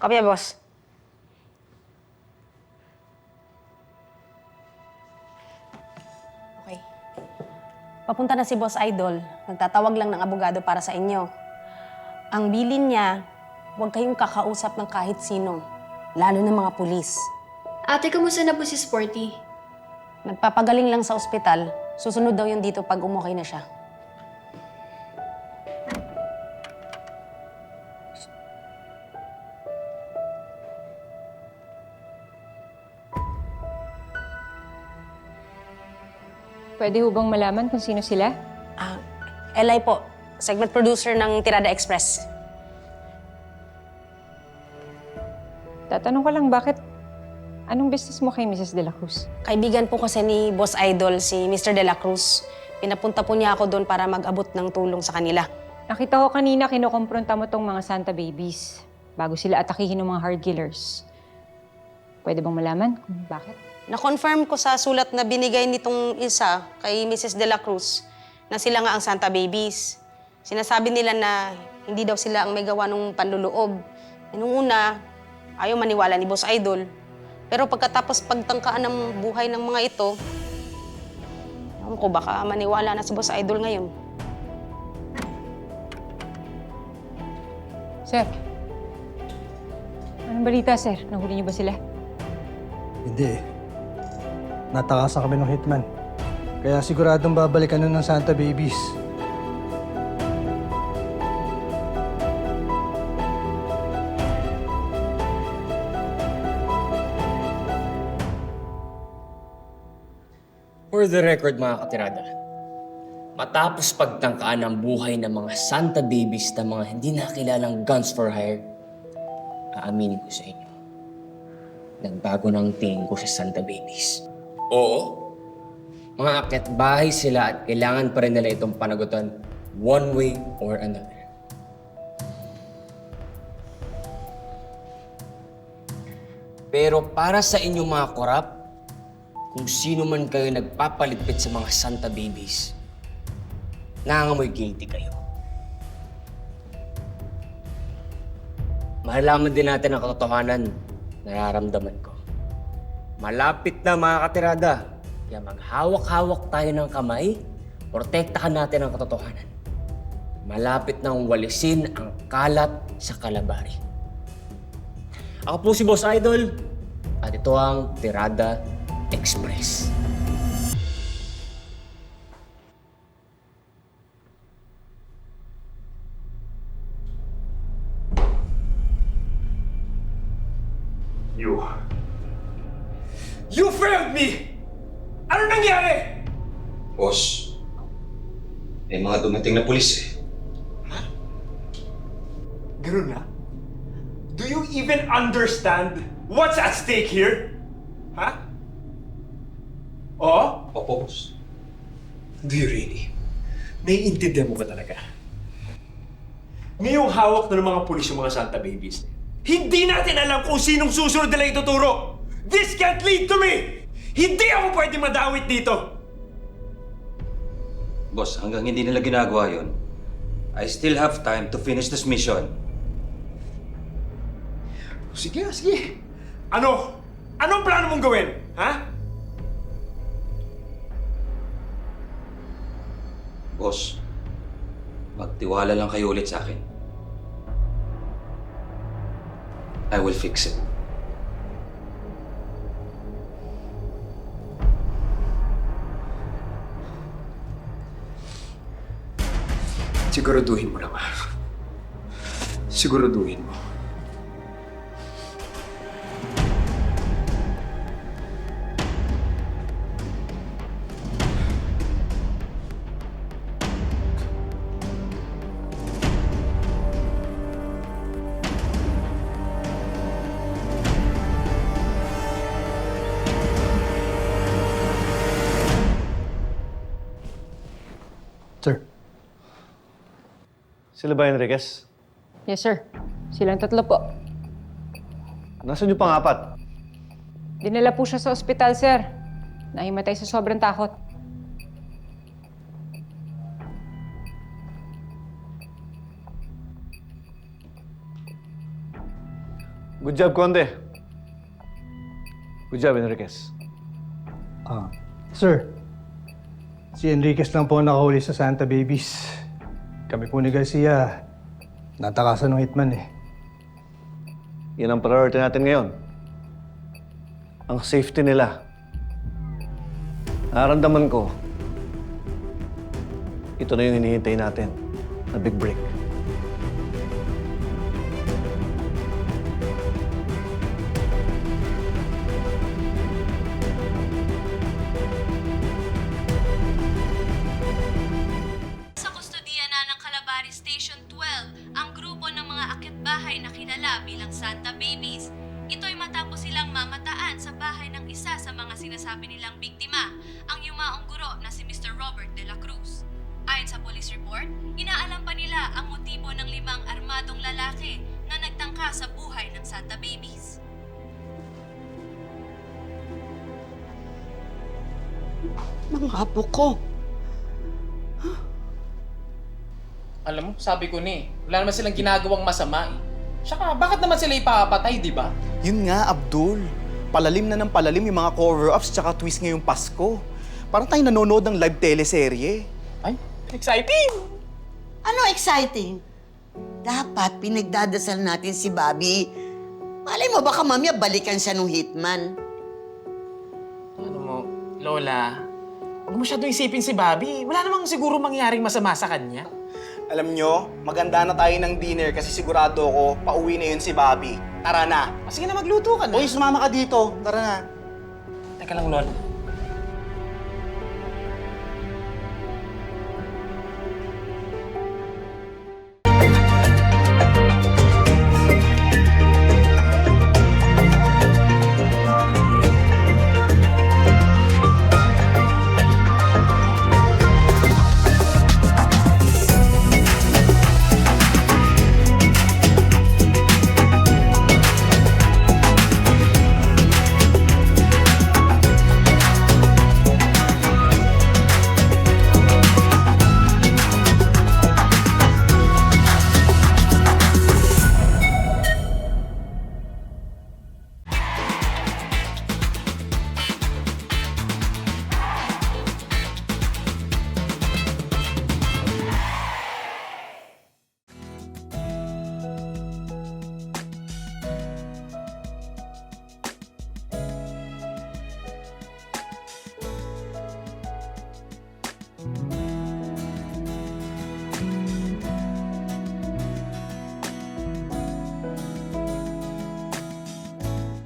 Kapya, boss. Okay. Papunta na si Boss Idol. Nagtatawag lang ng abogado para sa inyo. Ang bilin niya, huwag kayong kakausap ng kahit sino, lalo ng mga pulis. Ate, kamusta na po si Sporty? Nagpapagaling lang sa ospital. Susunod daw yun dito pag umukay na siya. Pwede ho bang malaman kung sino sila? Eli po, segment producer ng Tirada Express. Tatanong ko lang bakit, anong business mo kay Mrs. De La Cruz? Kaibigan po kasi ni Boss Idol, si Mr. De La Cruz. Pinapunta po niya ako doon para mag-abot ng tulong sa kanila. Nakita ko kanina kinukumpronta mo tong mga Santa babies bago sila atakihin ng mga hard killers. Pwede bang malaman kung bakit? Na-confirm ko sa sulat na binigay nitong isa kay Mrs. De La Cruz na sila nga ang Santa Babies. Sinasabi nila na hindi daw sila ang may gawa ng panluloob. Nung una, ayaw maniwala ni Boss Idol. Pero pagkatapos pagtangkaan ng buhay ng mga ito, ewan ko, baka maniwala na si Boss Idol ngayon. Sir, anong balita, sir? Nahuli niyo ba sila? Hindi eh. Natakasan kami ng hitman. Kaya siguradong babalikan nun ng Santa Babies. For the record, mga katirada, matapos pagtangkaan ang buhay ng mga Santa Babies na mga hindi nakilalang guns for hire, aaminin ko sa inyo, nagbago ng tingin ko sa Santa Babies. Oo, mga akyat bahay sila at kailangan pa rin nila itong panagutan one way or another. Pero para sa inyong mga korap, kung sino man kayo nagpapalitpit sa mga Santa Babies, nangangamoy guilty kayo. Malalaman din natin ang katotohanan, nararamdaman ko. Malapit na mga katirada, kaya maghawak-hawak tayo ng kamay, protektahan natin ang katotohanan. Malapit nang walisin ang kalat sa kalabari. Ako po si Boss Idol, at ito ang Tirada Express. You failed me! Ano nangyari? Boss, may mga dumating na pulis eh. Ganun na? Do you even understand what's at stake here? Ha? Oo? Opo, boss. Do you really? Naiintindihan mo ka talaga? Ngayong hawak na ng mga pulis yung mga Santa Babies, hindi natin alam kung sinong susunod nila ituturo! This can't lead to me! Hindi ako pwede madawit dito! Boss, hanggang hindi nila ginagawa yun, I still have time to finish this mission. Sige, sige. Ano? Anong plano mong gawin? Ha? Boss, magtiwala lang kayo ulit sa akin. I will fix it. Siguraduhin mo naman. Siguraduhin mo. Sir. Sila ba Enriquez? Yes, sir. Silang tatlo po. Nasaan yung pang-apat? Dinala po siya sa ospital, sir. Nahimatay sa sobrang takot. Good job, Conde. Good job, Enriquez. Sir, si Enriquez lang po ang nakahuli sa Santa Babies. Kami po ni Garcia, natakasan ng hitman eh. Yan ang priority natin ngayon. Ang safety nila. Nararamdaman ko, ito na yung hinihintay natin na big break. Sa kustodiya na ng Calabari Station 12 ang grupo ng mga akyat-bahay na kilala bilang Santa Babies. Ito'y matapos silang mamataan sa bahay ng isa sa mga sinasabi nilang biktima, ang yumaong guro na si Mr. Robert de la Cruz. Ayon sa police report, inaalam pa nila ang motibo ng 5 armadong lalaki na nagtangka sa buhay ng Santa Babies. Mga apo ko. Alam mo, sabi ko ni, wala naman silang ginagawang masama eh. Tsaka, bakit naman sila ipapatay, di ba? Yun nga, Abdul. Palalim na ng palalim yung mga cover-ups tsaka twist ngayong Pasko. Parang tayo nanonood ng live teleserye. Ay, exciting! Ano exciting? Dapat pinagdadasal natin si Bobby. Malay mo baka mamaya balikan siya nung hitman. Ano mo, Lola, huwag mo masyadong isipin si Bobby. Wala namang siguro mangyaring masama sa kanya. Alam nyo, maganda na tayo ng dinner kasi sigurado ko pauwi na yun si Bobby. Tara na. Sige na, magluto ka na. Uy, sumama ka dito. Tara na. Teka lang, Lola.